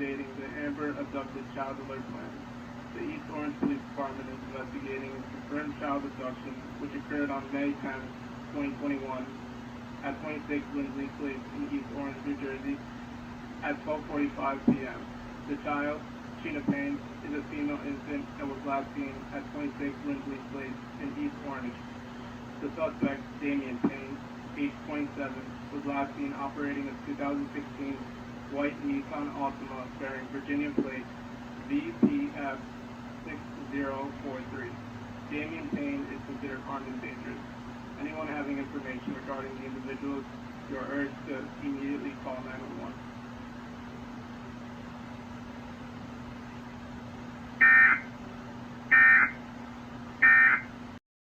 activating the Amber Abducted Child Alert Plan. The East Orange Police Department is investigating a confirmed child abduction which occurred on May 10, 2021 at 26 Lindley Place in East Orange, New Jersey at 12:45 p.m. The child, Chinna Payne, is a female infant and was last seen at 26 Lindley Place in East Orange. The suspect, Damion Payne, age 27, was last seen operating a 2016 white Nissan Altima bearing Virginia plate VPF 6043. Damion Payne is considered armed and dangerous. Anyone having information regarding the individuals, you are urged to immediately call 911.